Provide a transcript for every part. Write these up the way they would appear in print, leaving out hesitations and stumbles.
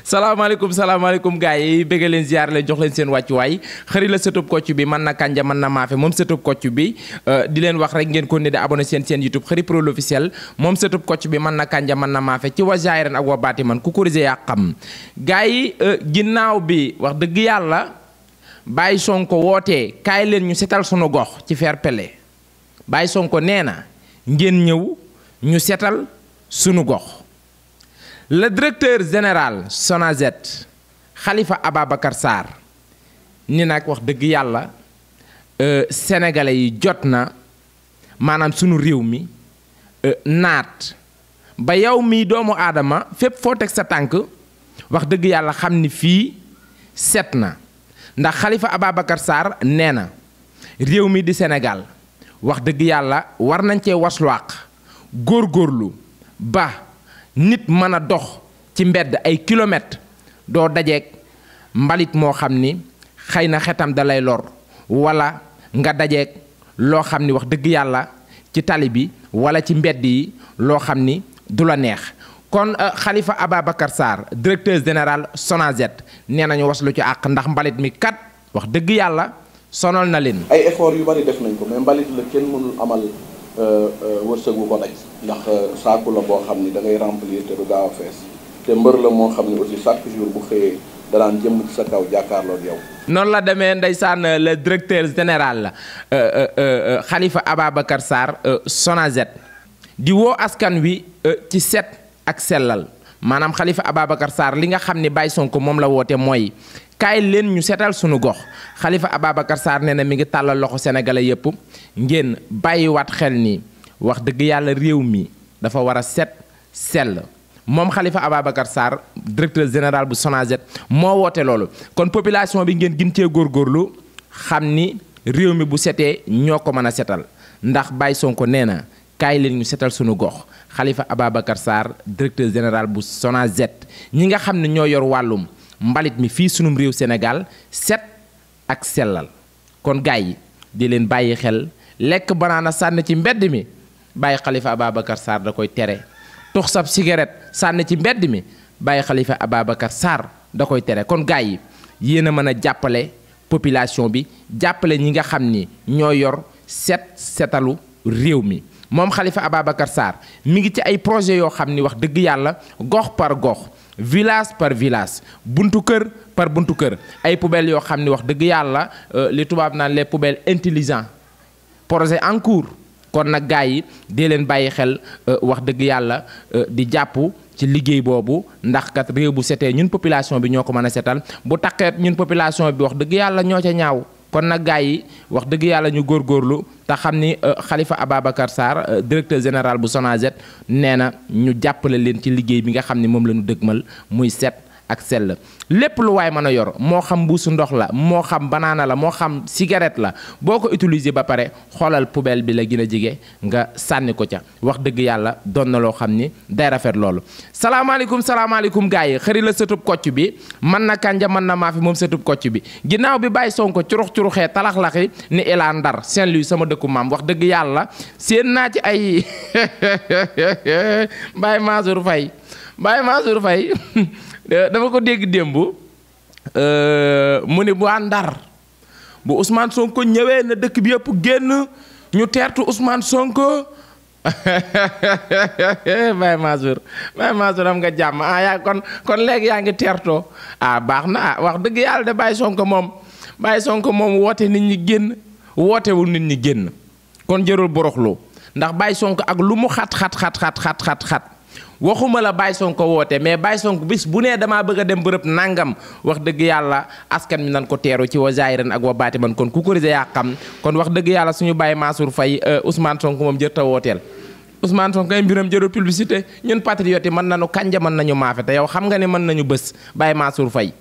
salaamaaleykum gars yi bëgg leen ziar leen jox leen seen wàccuwaay xëri la sëtub kocc bi mën na kànja mën na maafe moom sëtub kocc bi di leen wax rek ngeen ko ne di abonné seen YouTube xëri pro l'officiel moom sëtub kocc bi mën na kànja mën na maafe ci wa jaayiran ak wa baati man ku korisé yaa xam gars yi ginnaaw bi wax dëgg yàlla Baye Sonko wootee kaay leen ñu setal sunu gox ci fair play Baye Sonko nee na ngeen ñëw ñu setal sunu gox. Le directeur général Sonaged Khalifa Ababacar Sarr ni nag wax dëgg yàlla sénégalais yi jot na maanaam sunu réew mi naat ba yow mii doomu aadama fépp foo teg sa tànk wax dëgg yàlla xam ni fii set na ndax Khalifa Ababacar Sarr nee na réew mi di Sénégal wax dëgg yàlla war nañ cee wasluwaaq góorgóorlu ba nit mën a dox ci mbedd ay kilomètres doo dajeeg mbalit moo xam ni xëy na xetam dalay lor wala nga dajeeg loo xam ni wax dëgg yàlla ci tali bi wala ci mbedd yi loo xam ni du la neex kon Khalifa Ababacar Sarr directeur général Sonaged nee nañu waslu ci àq ndax mbalit mi kat wax dëgg yàlla sonal na leen. ay effort yu bari def nañ ko mais mbalit la kenn mënul amal wërsëg bu ko daj ndax saaku la boo xam ni da ngay remplir te du gaaw a fees te mbër la moo xam ni aussi chaque jour bu xëyee danaan jëm ci sa kaw jàkkaarloo ak yow. noonu la demee ndeysaan le directeur général Khalifa Ababacar Sarr Sonaged di woo askan wi ci set ak sellal maanaam Khalifa Ababacar Sarr li nga xam ni Baye Sonko moom la woote mooy kaay leen ñu setal sunu gox Khalifa Ababacar Sarr nee na mi ngi tàllal loxo sénégalais yépp ngeen bàyyiwaat xel ni wax dëgg yàlla réew mi dafa war a set sell moom Khalifa Ababacar Sarr directeur général bu Sonaged moo woote loolu kon population bi ngeen gën cee góorgóorlu xam ni réew mi bu setee ñoo ko mën a setal ndax Baye Sonko nee na kaay leen ñu setal sunu gox Khalifa Ababacar Sarr directeur général bu Sonaged ñi nga xam ne ñoo yor wàllum mbalit mi fii sunum réew Sénégal set ak sellal kon gars yi di leen bàyyi xel lekk banaana sànni ci mbedd mi bàyyi Khalifa Ababacar Sarr da koy tere tux sab cigarette sànni ci mbedd mi bàyyi Khalifa Ababacar Sarr da koy tere kon gars yi yéen a mën a jàppale population bi jàppale ñi nga xam ni ñoo yor setalu réew mi moom Khalifa Ababacar Sarr mi ngi ci ay projet yoo xam ni wax dëgg yàlla gox par gox village par village buntu kër par buntu kër ay poubelles yoo xam ni wax dëgg yàlla li tubaab naan les poubelles intelligents projet en cours kon nag gars yi dee leen bàyyi xel wax dëgg yàlla di jàpp ci liggéey boobu ndax kat réew bu setee ñun population bi ñoo ko mën a setal bu taqeet ñun population bi wax dëgg yàlla ñoo ca ñaaw kon nag gars yi wax dëgg yàlla ñu góorgóorlu te xam ni Khalifa Ababacar Sarr directeur général bu Sonaged nee na ñu jàppale leen ci liggéey bi nga xam ni moom la ñu dëgmal muy set ak sell lépp lu waay mën a yor moo xam mbuusu ndox la moo xam banaana la moo xam cigarette la boo ko utiliser ba pare xoolal poubelle bi la gën a jege nga sànni ko ca wax dëgg yàlla doon na loo xam ni day rafet loolu. salaamaaleykum gars yi xëri la sëtub kocc bi mën na kànja mën na maafi moom sëtub kocc bi ginnaaw bi Baye Sonko curuxee talaxlaxi ni ilaa Ndar Saint-Louis sama dëkku maam wax dëgg yàlla seen naa ci ay Baye Mansour Faye dama ko dégg démb mu ne bu Ndar bu Ousmane Sonko ñëwee na dëkk bi yëpp génn ñu teertu Ousmane Sonko Baye Mansour am nga jàmm yaa kon léegi yaa ngi teertoo baax na wax dëgg yàlla de Baye Sonko moom woote nit ñi génn wootewul nit ñi génn kon jërul boroxlu ndax Baye Sonko ak lu mu xat waxuma la Baye Sonko woote mais Baye Sonko bis bu nee damaa bëgg a dem bërëb nangam wax dëgg yàlla askan mi nan ko teeru ci wa jaayiran ak wa baati man kon ku ko risé yaa xam kon wax dëgg yàlla suñu Baye Mansour Faye Ousmane Sonko moom jër ta wooteel Ousmane Sonko ay mbiram jërul publicité ñun patriotes yi mën nañu kànja mën nañu maafe te yow xam nga ne mën nañu bés Baye Mansour Faye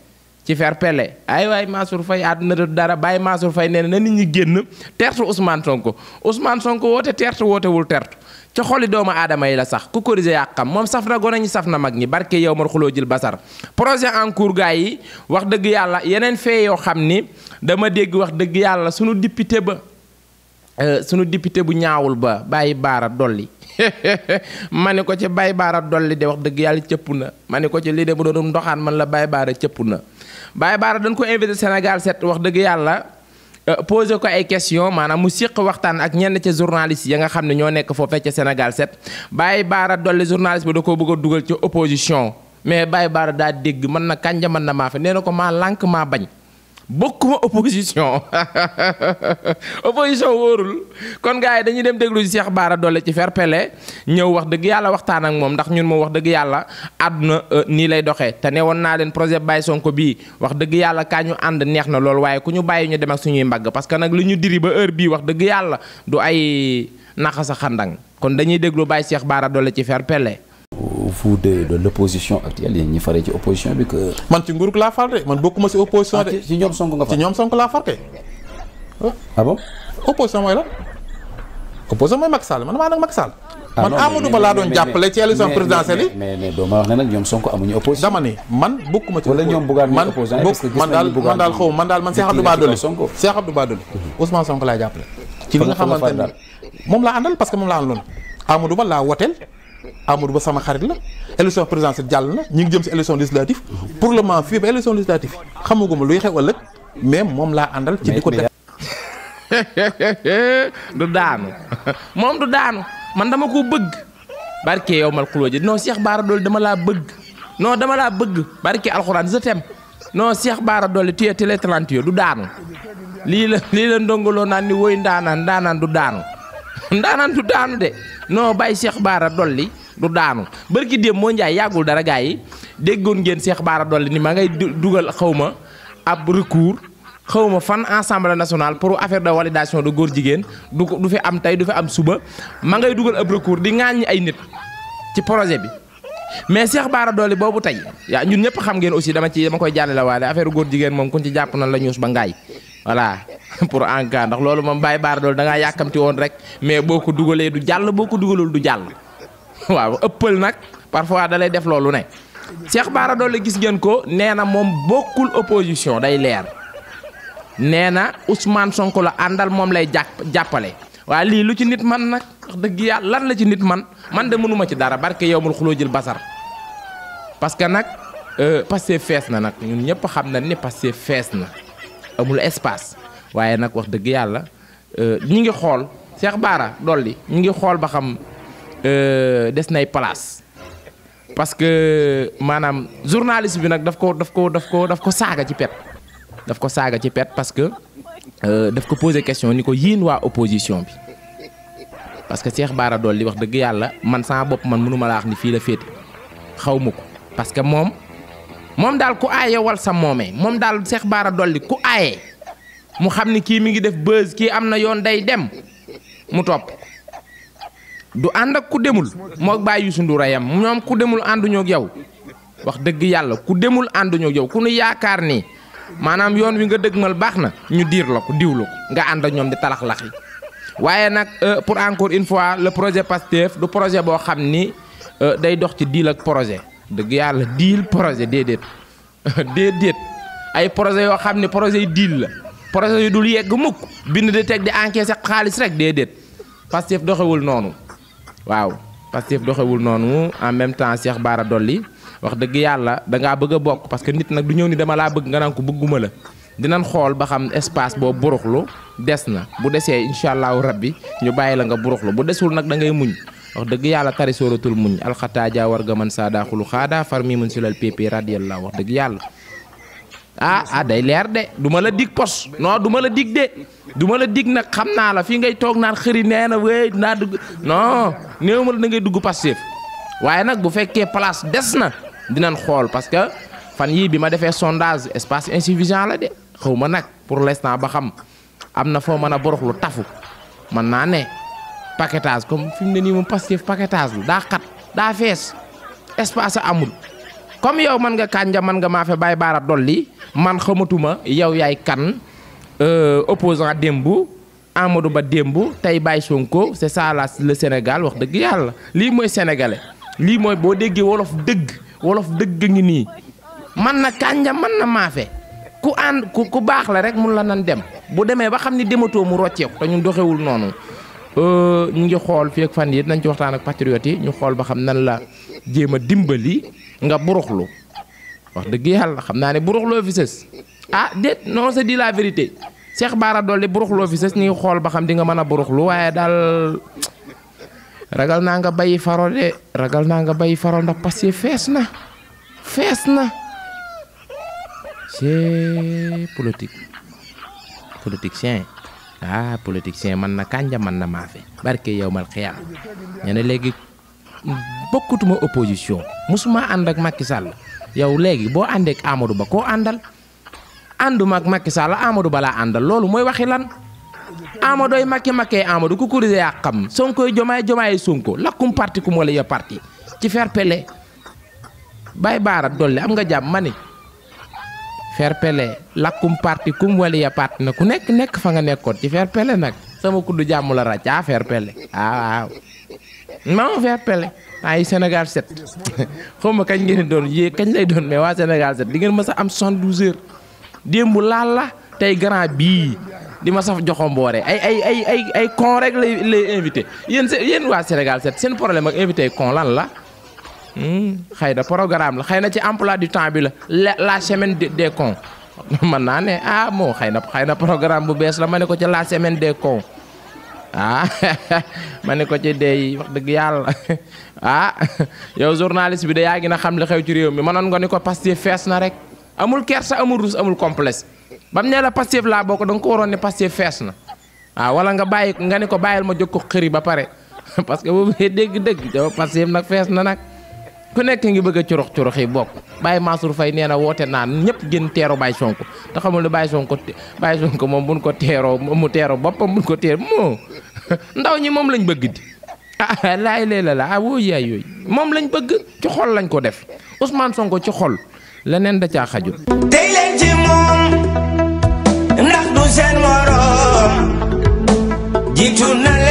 ci fair play ay waay Mansour Faye àdduna du dara Baye Mansour Faye nee na nit ñi génn teertu Ousmane Sonko woote teertu wootewul teertu ca xoli doomu aadama yi la sax ku corriger yaa xam moom saf na gone ñi saf na mag ñi barke yow mar xuloo jël basar projet en cours gars yi wax dëgg yàlla yeneen fee yoo xam ni dama dégg wax dëgg yàlla sunu député ba sunu député bu ñaawul ba Baye Bara Dolly ma ne ko ci Baye Bara Dolly de wax dëgg yàlla cëpp na ma ne ko ci lii de bu doon ndoxaan man la Baye Bara cëpp na Baye Bara dañ ko invité Sénégal 7 wax dëgg yàlla posé ko ay question maanaam mu séq waxtaan ak ñenn ca journaliste ya nga xam ne ñoo nekk foofee ca Sénégal 7 Baye Bara Dolly journaliste bi da koo bëgg a dugal ci opposition mais Baye Bara daa dégg mën na kànja mën na maa fa nee na ko maa lànk maa bañ bokkuma opposition opposition wóorul kon gars yi dañuy dem déglu ci Cheikh Bara Dolly ci fair play ñëw wax dëgg yàlla waxtaan ak moom ndax ñun moom wax dëgg yàlla àdduna nii lay doxee te ne woon naa leen projet Baye Sonko bii wax dëgg yàlla kaa ñu ànd neex na lool waaye ku ñu bàyyi ñu dem ak suñuy mbagg parce que nag li ñu diri ba heure bii wax dëgg yàlla du ay naxa sa xandang kon dañuy déglu Baye Cheikh Bara Dolly ci fair play. Vous de l'opposition actuelle yéen ñi faree ci opposition bi que. man ci nguur laa far de man bokkuma si opposition de. ci ñoom Sonko nga far ci ñoom Sonko laa far kay. ah bon. opposition mooy la. opposition mooy Macky Sall man maa nag Macky Sall. ah man Amadou Ba laa doon jàppale ci élection présidentielle yi. mais doo ma wax ne nag ñoom Sonko amuñu opposition. dama ni man bokkuma ci. wala ñoom Bougane ñu opposition yi parce que man daal xaw man daal man Cheikh Abdou Bara Dolly Cheikh Abdou Bara Dolly Ousmane Sonko laay jàppale. ci li nga xamante ne moom laa àndal parce que moom laa àndaloon Amadou Ba laa woteel Amadou Ba sama xarit la élection présidentielle jàll na ñu ngi jëm si élection législative pour le moment fii ba élection législative xamaguma luy xew ëllëg mais moom laa àndal ci di ko def. du daanu moom du daanu man dama ko bëgg barke yow mal xuloo ji non Cheikh Bara Dolly dama laa bëgg non dama laa bëgg barke alxuraan je t'aime non Cheikh Bara Dolly tu es très talentueux du daanu lii la ndongoloo naan ni woy ndaanaan du daanu ndaanaan du daanu de non Baye Cheikh Bara Dolly du daanu barki démb moo njaay yàggul dara gars yi déggoon ngeen Cheikh Bara Dolly ni ma ngay dugal xawma ab recours xawma fan Assemblée nationale pour affaire de validation de góor jigéen du fi am tey du fi am suba ma ngay dugal ab recours di ŋaaññi ay nit ci projet bi mais Cheikh Bara Dolly boobu tey yaa ñun ñëpp xam ngeen aussi dama koy jàllale waale affaire góor jigéen moom kuñ ci jàpp na la ñuus ba ngaay voilà pour en cas ndax loolu moom Baye Bara Dolly da ngaa yàkkamti woon rek mais boo ko dugalee du jàll boo ko dugalul du jàll waaw ëppal nag parfois da lay def loolu ne Cheikh Bara Dolly gis ngeen ko nee na moom bokkul opposition day leer nee na Ousmane Sonko la àndal moom lay jàppale waaye lii lu ci nit man nag wax dëgg yàlla lan la ci nit man de mënuma ci dara barke yow mul xuloo jël basar parce que nag Pastef fees na nag ñun ñëpp xam na ni Pastef fees na amul espace waaye nag wax dëgg yàlla ñi ngi xool Cheikh Bara Dolly ñi ngi xool ba xam des nay place parce que maanaam journaliste bi nag daf ko saaga ci pet daf ko saaga ci pet parce que daf ko poser question ni ko yéen waa opposition bi parce que Cheikh Bara Dolly wax dëgg yàlla man sama bopp man mënuma la wax ni fii la féete xaw ma ko parce que moom daal ku aaye wal sa moomee moom daal Cheikh Bara Dolly ku aaye mu xam ni kii mi ngi def buzz kii am na yoon day dem mu topp du ànd ak ku demul moo bàyyi Youssou Ndour yam ñoom ku demul ànduñoo ak yow wax dëgg yàlla ku demul ànduñoo ak yow ku nu yaakaar ni maanaam yoon wi nga dëgmal baax na ñu diir la ko diw la ko nga ànd ak ñoom di talax-lax yi waaye nag pour encore une fois le projet Pastef du projet boo xam ni day dox ci deal ak projet dëgg yàlla deal projet déedéet déedéet ay projet yoo xam ne projet yi deal la projet yu dul yegg mukk bind di teg di encaisser xaalis rek déedéet Pastef doxewul noonu waaw Pastef doxewul noonu en même temps Cheikh Bara Dolly wax dëgg yàlla dangaa bëgg a bokk parce que nit nag du ñëw ni dama laa bëgg nga naan ko bëgguma la dinañ xool ba xam espace boobu buruxlu des na bu desee incha allahu rabbi ñu bàyyi la nga buruxlu bu desul nag da ngay muñ wax dëgg yàlla tari sóoratul muñ alxataaja war ga man saada xulu xaada far mi mun silal pp radiyallahu wax dëgg yàlla day leer de du ma la dig pos non du ma la dig de du ma la dig nag xam naa la fii ngay toog naan xëri nee na wéy naa dugg non néew ma la da ngay dugg Pastef waaye nag bu fekkee place des na dinañ xool parce que fan yii bi ma defee sondage espace insuffisant la de xaw ma nag pour l'instant ba xam am na foo mën a borox lu tafu mën naa ne paquetage comme fi mu ne nii moom Pastef paquetage la daa xat daa fees espace amul comme yow man nga kànja man nga maa fe Baye Bara Dolly man xamatuma yow yaay kan opposant démb Amadou Ba démb tey Baye Sonko c'est ça la le Sénégal wax dëgg yàlla lii mooy sénégalais lii mooy boo déggee wolof dëgg ngi nii man na kànja man na maafe ku ànd ku baax la rek mun la nan dem bu demee ba xam ni dematoo mu rocceeku te ñun doxewul noonu ñu ngi xool fii ak fan yi nañ ci waxtaan ak patriotes yi ñu xool ba xam nan la jéem a dimbali nga buruxlu wax dëgg yàlla xam naa ne buruxloo fi sës déet non c'est dit la vérité Cheikh Bara Dolly buruxloo fi sës ñu ngi xool ba xam di nga mën a buruxlu waaye daal ragal naa nga bàyyi faro de ragal naa nga bàyyi faro ndax parce que fees na c'est politicien politicien man na kànja man na maafe barke yow mal xiyam ñu ne léegi bokkutuma opposition musuma ànd ak Macky Sall yow léegi boo àndee ak Amadou Ba koo àndal ànduma ak Macky Sall Amadou Ba laa àndal loolu mooy waxi lan Amadou Macky Amadou ku kurise yaa xam Sonko jomaay Sonko lakkum parti kum wala ya parti ci fair play Baye Bara Dolly am nga jàmm ma ni fair play lakkum parti kum wala ya parti na ku nekk fa nga nekkoon ci fair play nag sama kuddu jàmm la ràcc fair play waaw non fair play ay Sénégal 7 xaw ma kañ ngeen doon kañ lay doon mais waa Sénégal 7 di ngeen mës a am 72 heures démb laal la tey grand bii di ma saf joxomboore ay con rek lay invité yéen waa Sénégal 7 seen problème ak invité con lan la xëy na programme la xëy na ci emploi du temps bi la semaine des cons mën naa ne moo xëy na programme bu bees la ma ne ko ci la semaine des cons ma ne ko ci dey wax dëgg yàlla yow journaliste bi de yaa ngi na xam li xew ci réew mi mënoon nga ni ko Pastef fees na rek amul kersa amul rus amul complexe bam nee la Pastef laa bokk da nga ko waroon ne Pastef fees na wala nga ni ko bàyyil ma jóg ko xëri ba pare parce que boobu dégg yow Pastef nag fees na nag ku nekk ngi bëgg a curux yi bokk Baye Mansour Faye nee na woote naan ñëpp gën teero Baye Sonko te xamul ne Baye Sonko moom buñ ko teeroo mu teero boppam buñ ko teer moo ndaw ñi moom lañ bëgg di laay la woo yaay yooyu moom lañ bëgg ci xol lañ ko def Ousmane Sonko ci xol leneen da caa xajul tey leen ci moom ndax du seen morom jiitu na